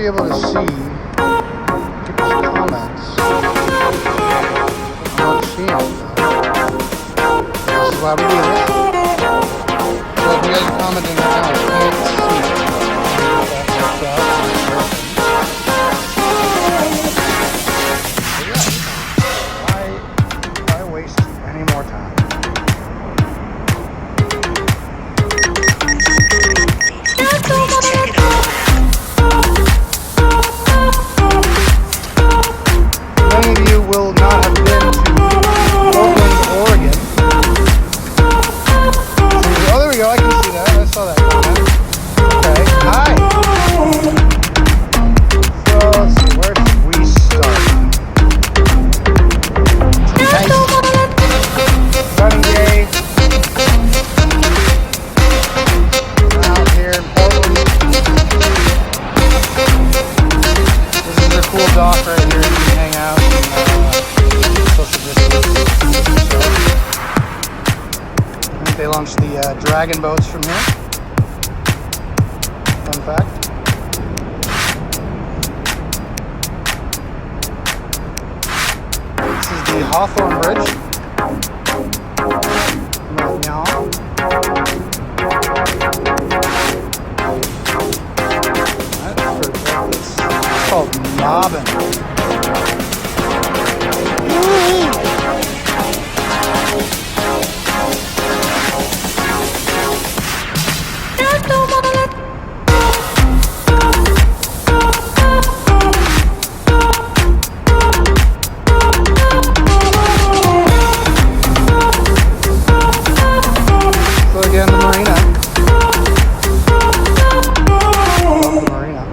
be able to see people's comments. I'm not seeing it though. This is why we do this. So if you guys are commenting right now, I can't see it. Why waste any more time? Many of you will not have been to Portland, Oregon. Oh, there we go. I can see that. I saw that comment. Okay. Hi. So, let's see. Where should we start? Nice. Sunny day. Out here in Portland. This is a cool dock right here. You can hang out and social distance. I think they launched the dragon boats from here. Fun fact. This is the Hawthorne Bridge. North Meow. It's called Mobbin. So again, the marina. Love the marina.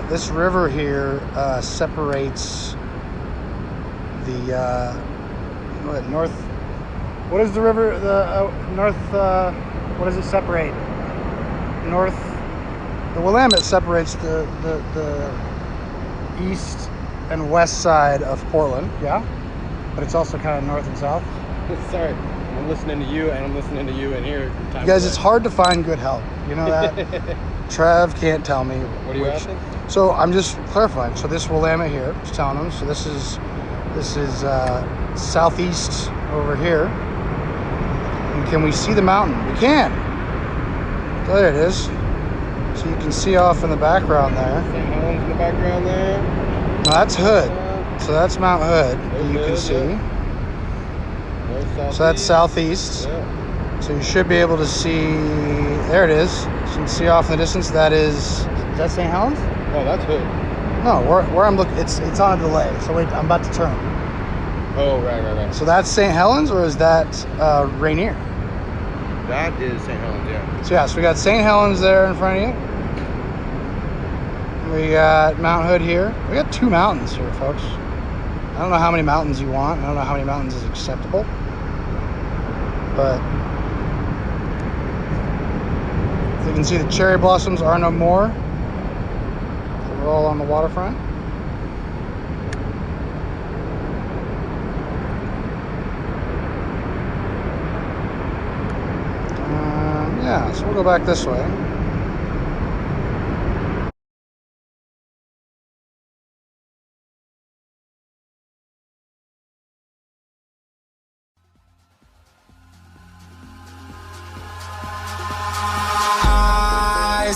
This river here separates the north. What is the river? The north. What does it separate? North. The Willamette separates the east and west side of Portland. Yeah, but it's also kind of north and south. Sorry, I'm listening to you and I'm listening to you in here. You guys, it's hard to find good help. You know that. Trev can't tell me. What are you asking? So I'm just clarifying. So this Willamette here, just telling them. So this is southeast over here. And can we see the mountain? We can. There it is. So you can see off in the background there. St. Helens in the background there. No, that's Hood. So that's Mount Hood. There's You can Hood, see. yeah. North, So that's southeast. Yeah. So you should be able to see. There it is. So you can see off in the distance. That is that St. Helens? Oh, that's Hood. No, where I'm looking, it's on a delay. So wait, I'm about to turn. Oh, right. So that's St. Helens, or is that Rainier? That is St. Helens, yeah. So yeah, so we got St. Helens there in front of you. We got Mount Hood here. We got two mountains here, folks. I don't know how many mountains you want. I don't know how many mountains is acceptable. But you can see the cherry blossoms are no more. So we're all on the waterfront. Yeah, so we'll go back this way.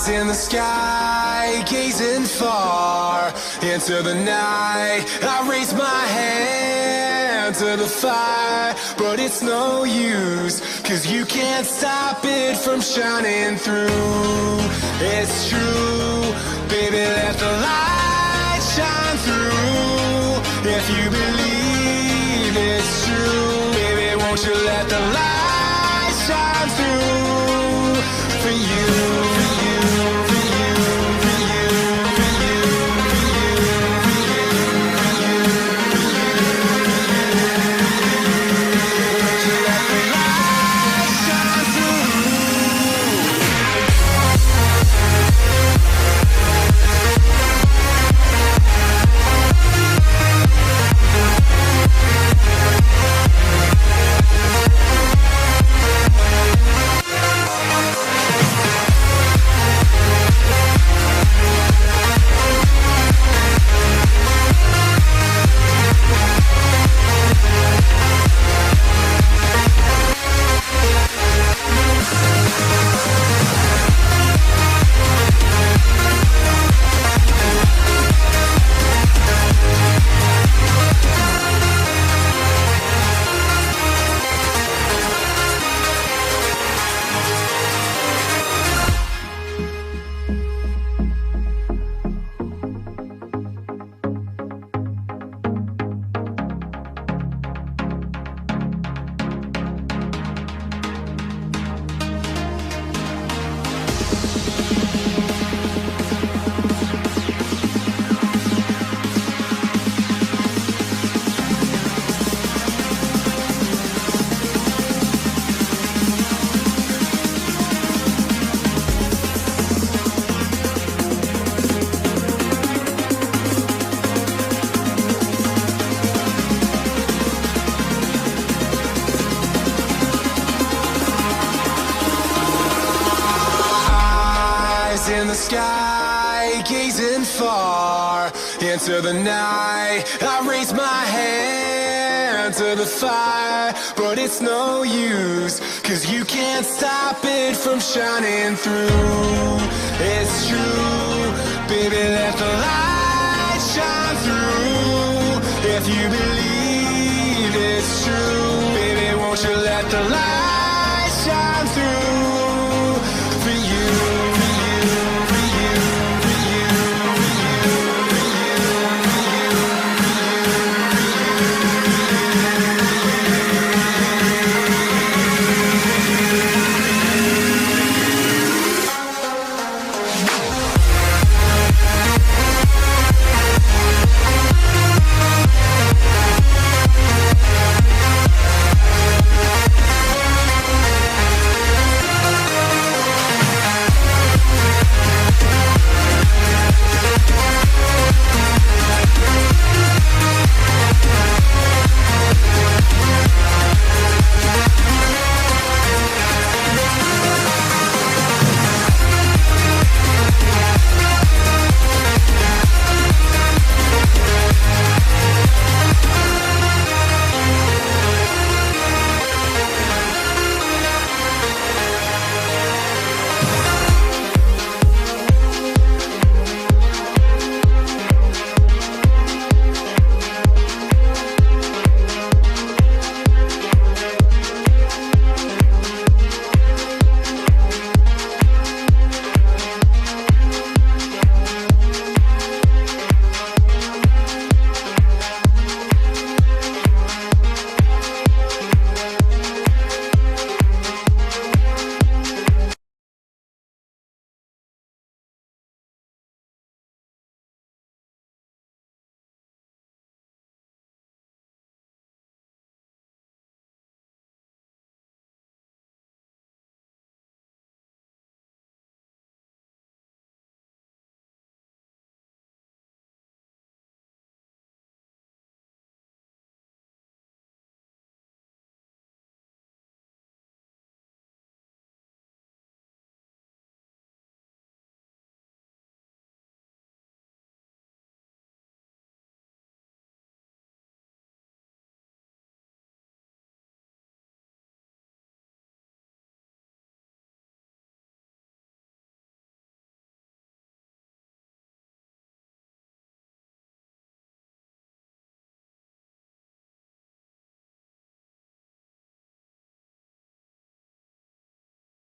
in the sky, gazing far into the night. I raise my hand to the fire, but it's no use, 'cause you can't stop it from shining through. It's true, baby, let the light shine through. If you believe it's true, baby, won't you let the light shine through for you, for you, for you, for you, for you, for you, for you, for you, for you. Won't you let the light shine through? In the sky, gazing far into the night. I raise my hand to the fire, but it's no use, 'cause you can't stop it from shining through. It's true, baby, let the light